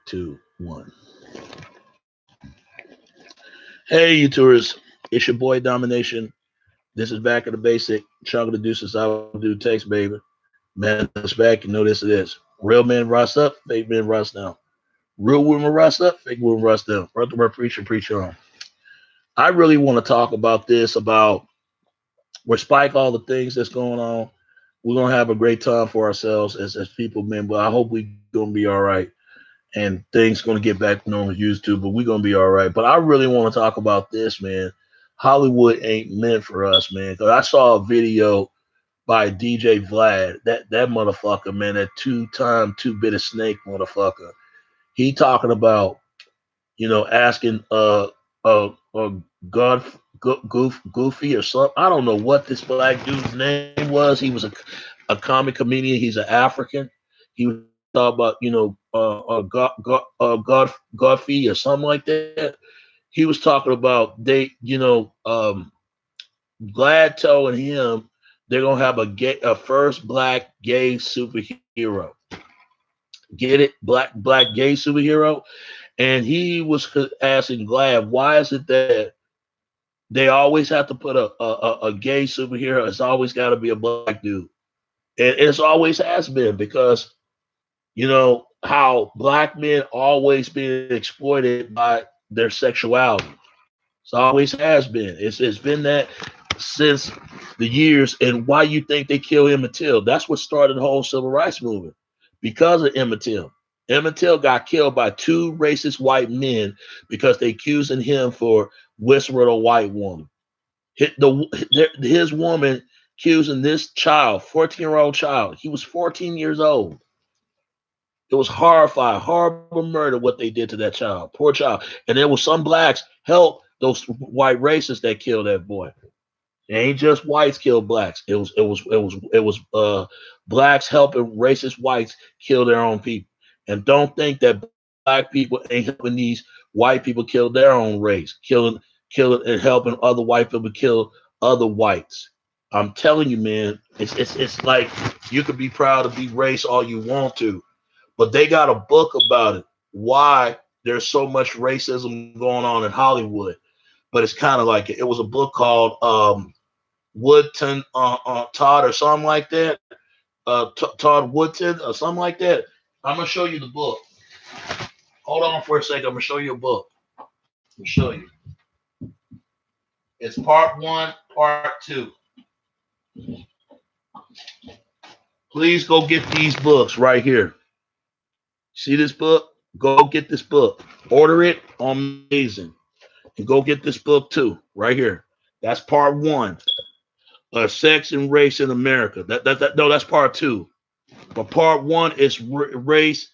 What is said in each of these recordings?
2, 1. Hey, you tourists. It's your boy Domination. This is back at the basic. Chunk of the deuces. I will do text, baby. Man, it's back. You know this it is. Real men rust up, fake men rust down. Real women rust up, fake women rust down. Brother, word preacher, preach on. I really want to talk about this, about despite all the things that's going on, we're gonna have a great time for ourselves as people, man. But I hope we gonna be all right and things gonna get back to normal as used to. But we're gonna be all right. But I really want to talk about this, man. Hollywood ain't meant for us, man. Because I saw a video by DJ Vlad, that motherfucker, man, that two-time two-bit of snake motherfucker. He talking about, asking God Goofy or something. I don't know what this black dude's name was. He was a comic comedian. He's an African. He was talking about, Godfrey or something like that. He was talking about Glad telling him they're gonna have a first black gay superhero. Get it? Black gay superhero. And he was asking Glad, why is it that they always have to put a gay superhero? It's always got to be a black dude. And it's always has been because how black men always been exploited by their sexuality. It's always has been. It's been that since the years. And why you think they killed Emmett Till? That's what started the whole civil rights movement because of Emmett Till. Emmett Till got killed by two racist white men because they accusing him for whispering a white woman. His woman accusing this child, 14-year-old child. He was 14 years old. It was horrifying, horrible murder what they did to that child, poor child. And there was some blacks help those white racists that killed that boy. It ain't just whites killed blacks. It was blacks helping racist whites kill their own people. And don't think that black people ain't helping these white people kill their own race, killing and helping other white people kill other whites. I'm telling you, man, it's like you could be proud to be race all you want to, but they got a book about it. Why there's so much racism going on in Hollywood? But it's kind of like it was a book called Woodton Todd or something like that. Todd Woodton or something like that. I'm gonna show you the book. Hold on for a second. I'm gonna show you a book. Let me show you. It's part one, part two. Please go get these books right here. See this book? Go get this book. Order it on Amazing. And go get this book too, right here. That's part one. Sex and Race in America. No, that's part two. But part one is race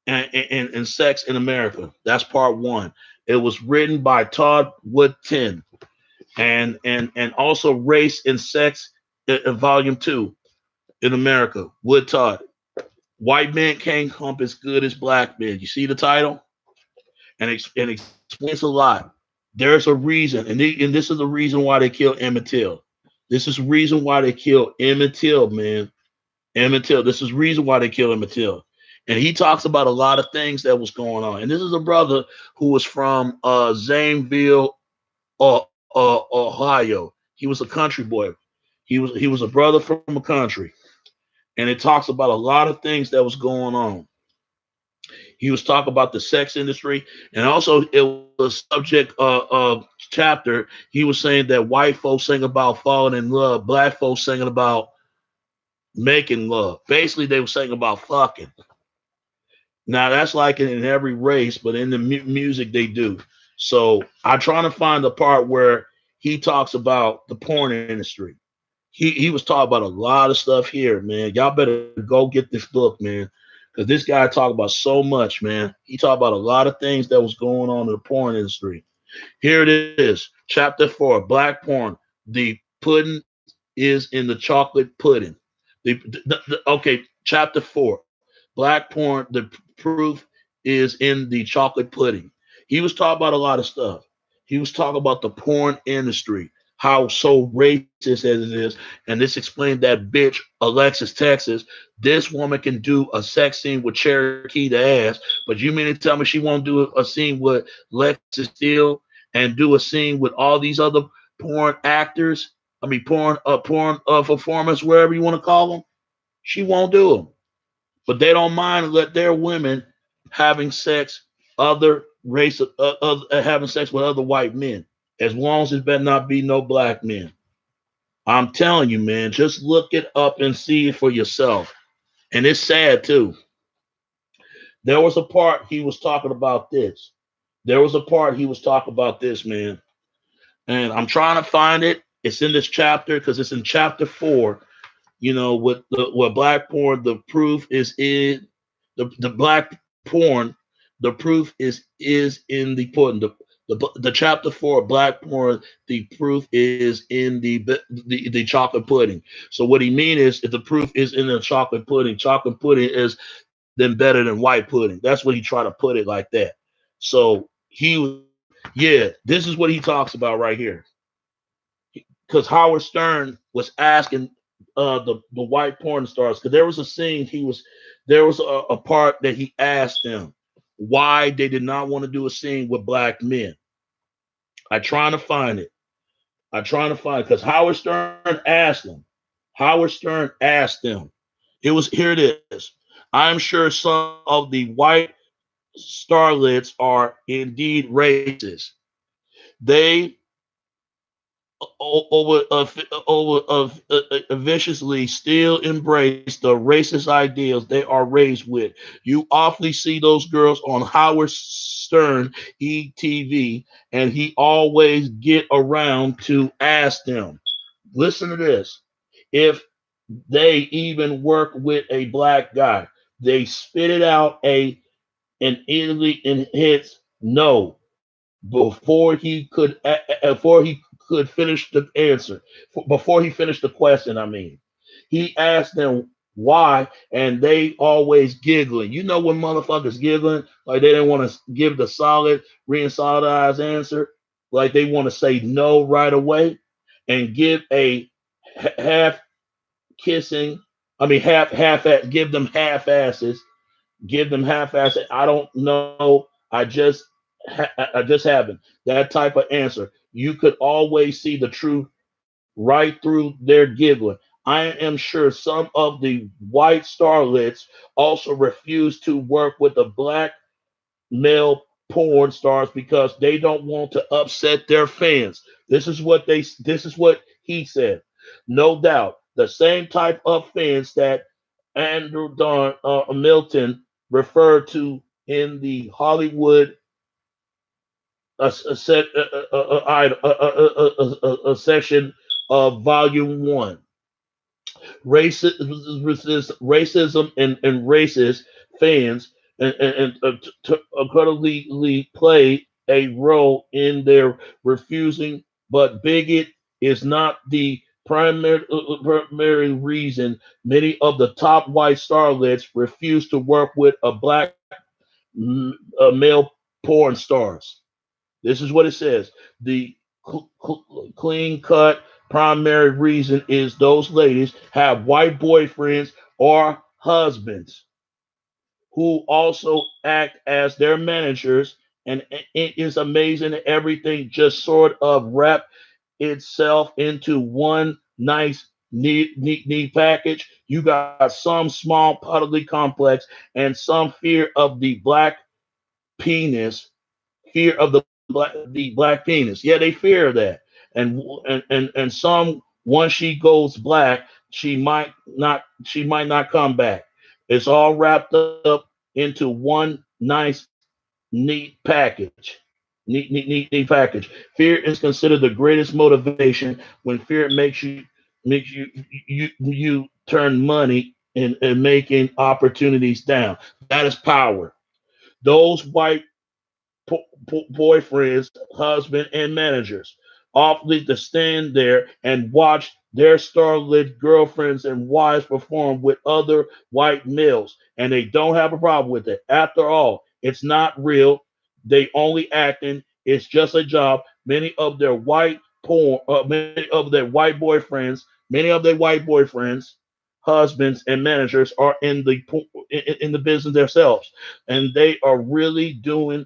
and sex in America. That's part one. It was written by Todd Woodton, and also race and sex in volume two in America. Wood Todd. White men can't hump as good as black men. You see the title, and explains a lot. There's a reason, and this is the reason why they killed Emmett Till. This is the reason why they killed Emmett Till, man. Emmett Till. This is the reason why they killed Emmett Till. And he talks about a lot of things that was going on. And this is a brother who was from Zanesville, Ohio. He was a country boy. He was a brother from a country. And it talks about a lot of things that was going on. He was talking about the sex industry, and also it was subject chapter. He was saying that white folks sing about falling in love, black folks singing about making love. Basically, they were saying about fucking. Now that's like in every race, but in the music they do. So I'm trying to find the part where he talks about the porn industry. He was talking about a lot of stuff here, man. Y'all better go get this book, man, because this guy talked about so much, man. He talked about a lot of things that was going on in the porn industry. Here it is, chapter 4, black porn. The pudding is in the chocolate pudding. Okay, chapter 4, black porn. The proof is in the chocolate pudding. He was talking about a lot of stuff. He was talking about the porn industry. how so racist as it is. And this explained that bitch Alexis Texas. This woman can do a sex scene with Cherokee the ass, but you mean to tell me she won't do a scene with Lexus Steele and do a scene with all these other porn actors? I mean, porn performers, wherever you want to call them. She won't do them, but they don't mind let their women having sex other having sex with other white men, as long as it better not be no black men. I'm telling you, man, just look it up and see it for yourself. And it's sad too. There was a part he was talking about this. There was a part he was talking about this, man. And I'm trying to find it. It's in this chapter because it's in chapter 4. You know, with the what black porn, the proof is in the black porn, the proof is in the pudding. The chapter 4 black porn, the proof is in the chocolate pudding. So what he mean is if the proof is in the chocolate pudding is then better than white pudding. That's what he tried to put it like that. So yeah, this is what he talks about right here. Because Howard Stern was asking the white porn stars, because there was a scene there was a part that he asked them why they did not want to do a scene with black men. I trying to find it. I trying to find it because Howard Stern asked them. Howard Stern asked them. It was here. It is. I'm sure some of the white starlets are indeed racist. They viciously still embrace the racist ideals they are raised with. You awfully see those girls on Howard Stern ETV, and he always get around to ask them. Listen to this. If they even work with a black guy, they spit it out an Italy and hits no before he could finish the answer, before he finished the question. I mean, he asked them why, and they always giggling. You know when motherfuckers giggling like they didn't want to give the solid, solidized answer, like they want to say no right away, and give a half kissing. I mean, give them half asses, give them half-assed. I don't know. I just haven't that type of answer. You could always see the truth right through their giggling. I am sure some of the white starlets also refuse to work with the black male porn stars because they don't want to upset their fans. This is what he said. No doubt. The same type of fans that Andrew Milton referred to in the Hollywood a, set, a section of Volume 1. Racism and racist fans incredibly play a role in their refusing, but bigot is not the primary reason many of the top white starlets refuse to work with a black male porn stars. This is what it says. The clean cut primary reason is those ladies have white boyfriends or husbands who also act as their managers. And it is amazing that everything just sort of wrap itself into one nice, neat package. You got some small bodily complex and some fear of the black penis, fear of the black penis. Yeah, they fear that. And some once she goes black, she might not come back. It's all wrapped up into one nice neat package. Neat package. Fear is considered the greatest motivation when fear makes you turn money and making opportunities down. That is power. Those white boyfriends, husband, and managers often to stand there and watch their starlit girlfriends and wives perform with other white males, and they don't have a problem with it. After all, it's not real. They only acting. It's just a job. Many of their white porn, many of their white boyfriends, husbands, and managers are in the business themselves, and they are really doing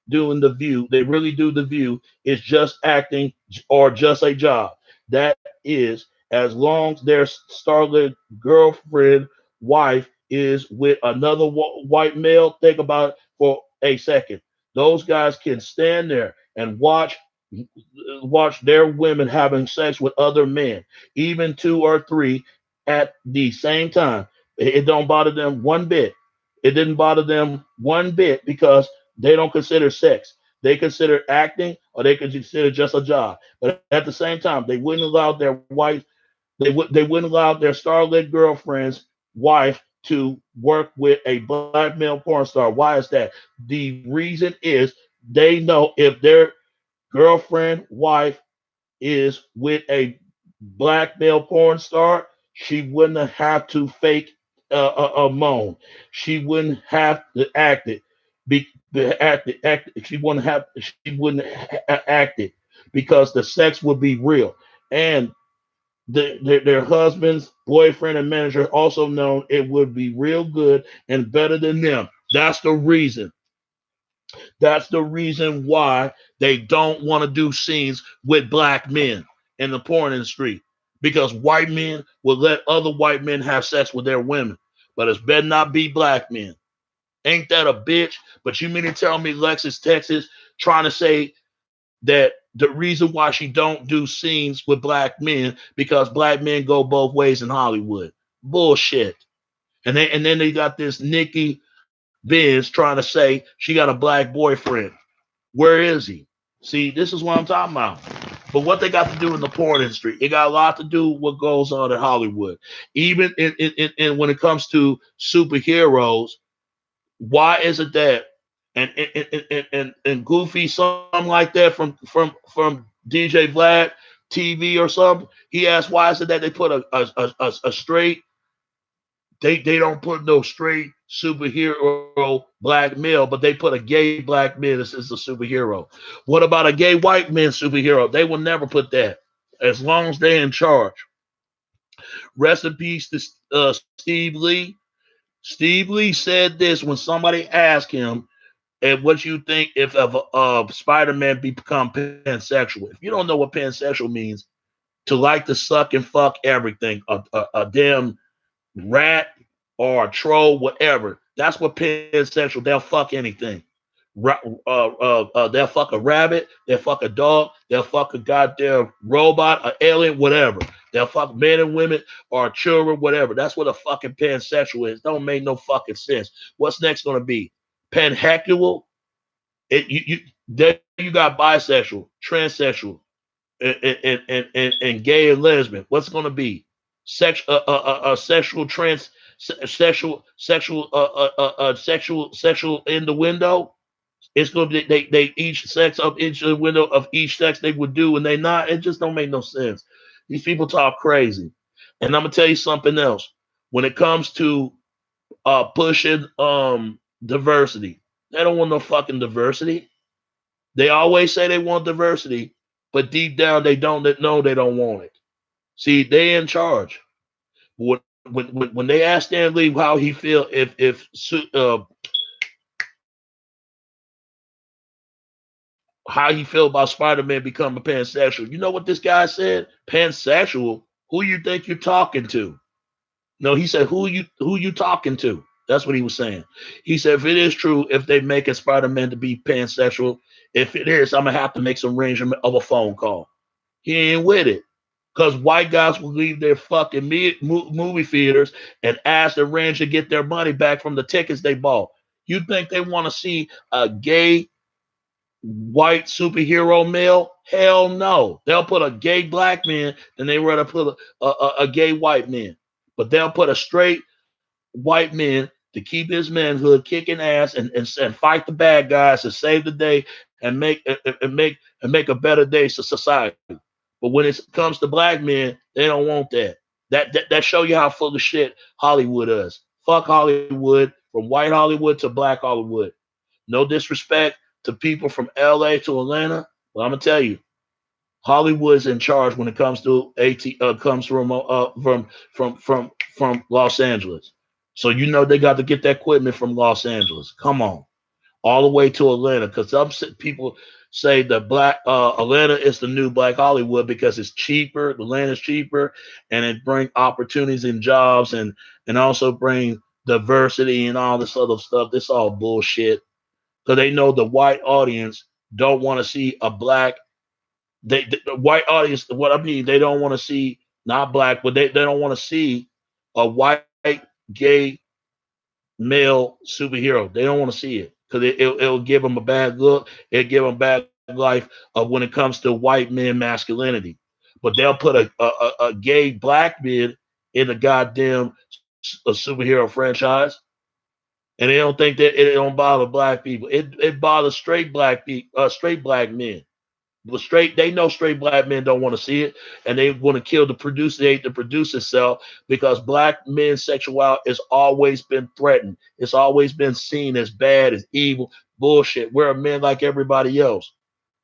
the View. They really do the View. It's just acting or just a job. That is, as long as their starlet girlfriend, wife is with another white male. Think about it for a second. Those guys can stand there and watch their women having sex with other men, even two or three at the same time. It don't bother them one bit. It didn't bother them one bit because they don't consider sex. They consider acting, or they consider just a job. But at the same time, they wouldn't allow their wife. They wouldn't allow their starlet girlfriend's wife to work with a black male porn star. Why is that? The reason is they know if their girlfriend, wife is with a black male porn star, she wouldn't have to fake a moan. She wouldn't have to act it. Act it. She wouldn't act it because the sex would be real. And their husbands, boyfriend, and manager also known it would be real good and better than them. That's the reason why they don't want to do scenes with black men in the porn industry, because white men will let other white men have sex with their women, but it better not be black men. Ain't that a bitch? But you mean to tell me Lexus, Texas, trying to say that the reason why she don't do scenes with black men because black men go both ways in Hollywood? Bullshit. And then they got this Nikki Benz trying to say she got a black boyfriend. Where is he? See, this is what I'm talking about. But what they got to do in the porn industry, it got a lot to do with what goes on in Hollywood. Even in when it comes to superheroes, why is it that and Goofy, something like that from DJ Vlad TV or something, he asked why is it that they put a straight, they don't put no straight superhero black male, but they put a gay black man as a superhero. What about a gay white man superhero? They will never put that as long as they're in charge. Rest in peace to Steve Lee. Steve Lee said this when somebody asked him, and what you think if Spider-Man become pansexual. If you don't know what pansexual means, to like to suck and fuck everything, a damn rat or a troll, whatever. That's what pansexual. They'll fuck anything. They'll fuck a rabbit. They'll fuck a dog. They'll fuck a goddamn robot, an alien, whatever. They'll fuck men and women or children, whatever. That's what a fucking pansexual is. Don't make no fucking sense. What's next going to be? Panhexual? There you got bisexual, transsexual, and gay and lesbian. What's going to be? Sexual trans sexual in the window. It's going to be they each sex of each window of each sex they would do and they not. It just don't make no sense. These people talk crazy. And I'm gonna tell you something else. When it comes to pushing diversity, they don't want no fucking diversity. They always say they want diversity, but deep down they don't know they don't want it. See, they in charge. When they asked Stan Lee how he feel if how he feel about Spider-Man becoming pansexual, you know what this guy said? Pansexual? Who you think you're talking to? No, he said who you talking to? That's what he was saying. He said if it is true, if they make a Spider-Man to be pansexual, if it is, I'm gonna have to make some arrangement of a phone call. He ain't with it. Because white guys will leave their fucking movie theaters and ask the range to get their money back from the tickets they bought. You think they want to see a gay white superhero male? Hell no. They'll put a gay black man than they rather put a gay white man. But they'll put a straight white man to keep his manhood kicking ass and fight the bad guys and save the day and make a better day for society. But when it comes to black men, they don't want that. That show you how full of shit Hollywood is. Fuck Hollywood, from white Hollywood to black Hollywood. No disrespect to people from LA to Atlanta, but I'm gonna tell you, Hollywood's in charge when it comes to comes from Los Angeles. So you know they got to get that equipment from Los Angeles. Come on, all the way to Atlanta, because some people say that black Atlanta is the new Black Hollywood because it's cheaper. The land is cheaper, and it bring opportunities and jobs, and also bring diversity and all this other stuff. This all bullshit because they know the white audience don't want to see a black. The white audience. What I mean, they don't want to see not black, but they don't want to see a white gay male superhero. They don't want to see it because it'll give them a bad look. It'll give them bad life when it comes to white men masculinity. But they'll put a gay black man in a goddamn a superhero franchise, and they don't think that it don't bother black people. It bothers straight black people, straight black men. But straight, they know straight black men don't want to see it, and they want to kill the producer. They hate the producer itself because black men's sexuality has always been threatened. It's always been seen as bad, as evil, bullshit. We're a men like everybody else.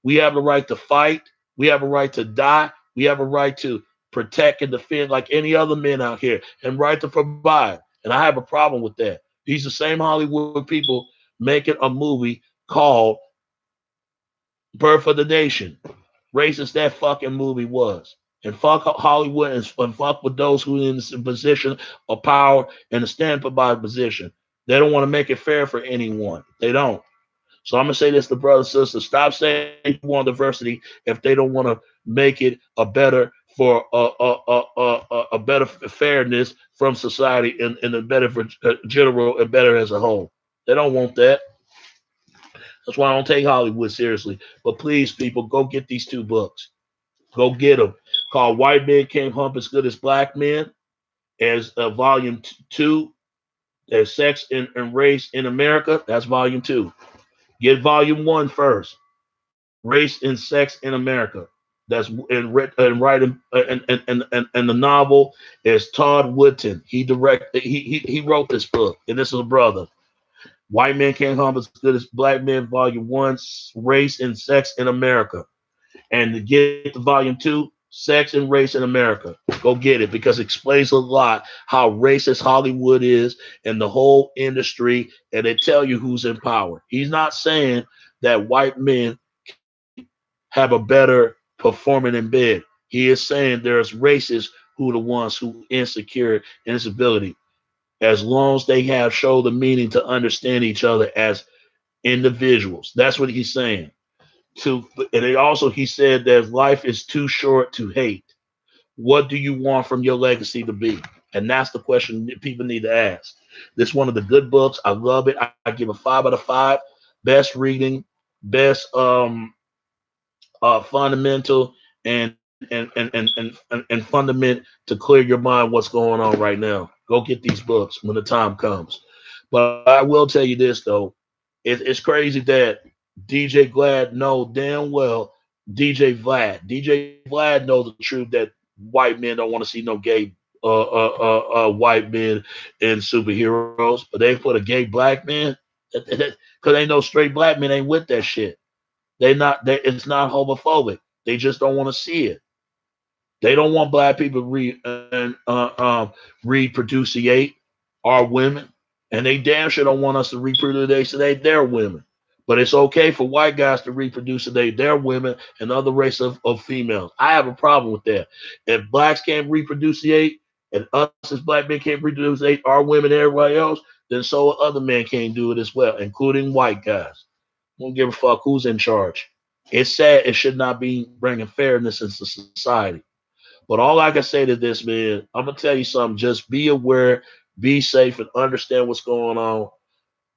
We have a right to fight. We have a right to die. We have a right to protect and defend like any other men out here, and right to provide. And I have a problem with that. These are the same Hollywood people making a movie called Birth of the Nation. Racist that fucking movie was. And fuck Hollywood, and fuck with those who are in this position of power and a stand by position. They don't want to make it fair for anyone. They don't. So I'm gonna say this to brothers and sisters: stop saying you want diversity if they don't want to make it a better for a better fairness from society, and a better for general and better as a whole. They don't want that. That's why I don't take Hollywood seriously. But please, people, go get these two books. Go get them. Called White Men Can't Hump as Good as Black Men, as volume two. There's Sex and Race in America. That's volume two. Get volume one first. Race and Sex in America. That's and writing and the novel is Todd Woodton. He wrote this book, and this is a brother. White Men Can't Hump as Good as Black Men, Volume One, Race and Sex in America. And to get the volume two, Sex and Race in America. Go get it because it explains a lot how racist Hollywood is and the whole industry, and they tell you who's in power. He's not saying that white men have a better performing in bed. He is saying there's racists who are the ones who insecure and disability. As long as they have show the meaning to understand each other as individuals. That's what he's saying. And it also he said that life is too short to hate. What do you want from your legacy to be? And that's the question that people need to ask. This is one of the good books. I love it. I give a 5 out of 5. Best reading, best fundamental and fundament to clear your mind what's going on right now. Go get these books when the time comes. But I will tell you this though, it's crazy that DJ Glad know damn well DJ Vlad know the truth that white men don't want to see no gay white men in superheroes, but they put a gay black man because they know straight black men ain't with that shit. It's not homophobic. They just don't want to see it. They don't want black people reproduciate our women, and they damn sure don't want us to reproduciate their women. But it's okay for white guys to reproduciate their women and other race of females. I have a problem with that. If blacks can't reproduciate and us as black men can't reproduciate our women and everybody else, then so other men can't do it as well, including white guys. I don't give a fuck who's in charge. It's sad. It should not be bringing fairness into society. But all I can say to this, man, I'm gonna tell you something. Just be aware, be safe, and understand what's going on.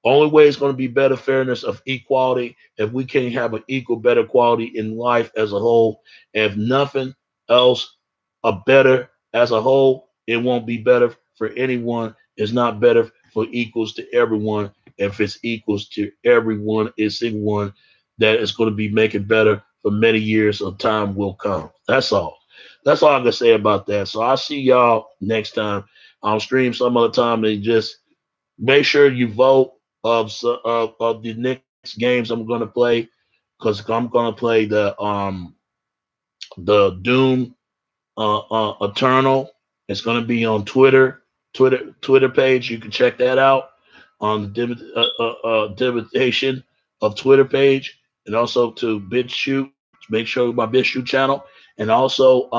Only way it's going to be better fairness of equality if we can have an equal, better quality in life as a whole. If nothing else, a better as a whole, it won't be better for anyone. It's not better for equals to everyone. If it's equals to everyone, it's the one that is going to be making better for many years of time will come. That's all. That's all I can say about that. So I'll see y'all next time. I'll stream some other time and just make sure you vote of the next games I'm going to play because I'm going to play The Doom Eternal. It's going to be on Twitter page. You can check that out on the Divination of Twitter page, and also to BitChute. Make sure my BitChute channel, and also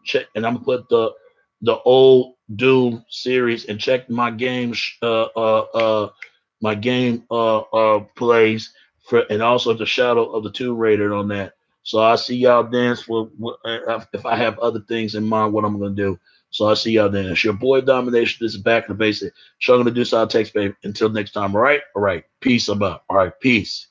check. And I'm gonna put the old Doom series and check my game plays for, and also the Shadow of the Tomb Raider on that. So I see y'all dance for if I have other things in mind, what I'm gonna do. So I see y'all then. It's your boy Domination. This is Back in the Basic. Show I'm gonna do so. I'll text, baby. Until next time. All right. All right. Peace. I'm up. All right. Peace.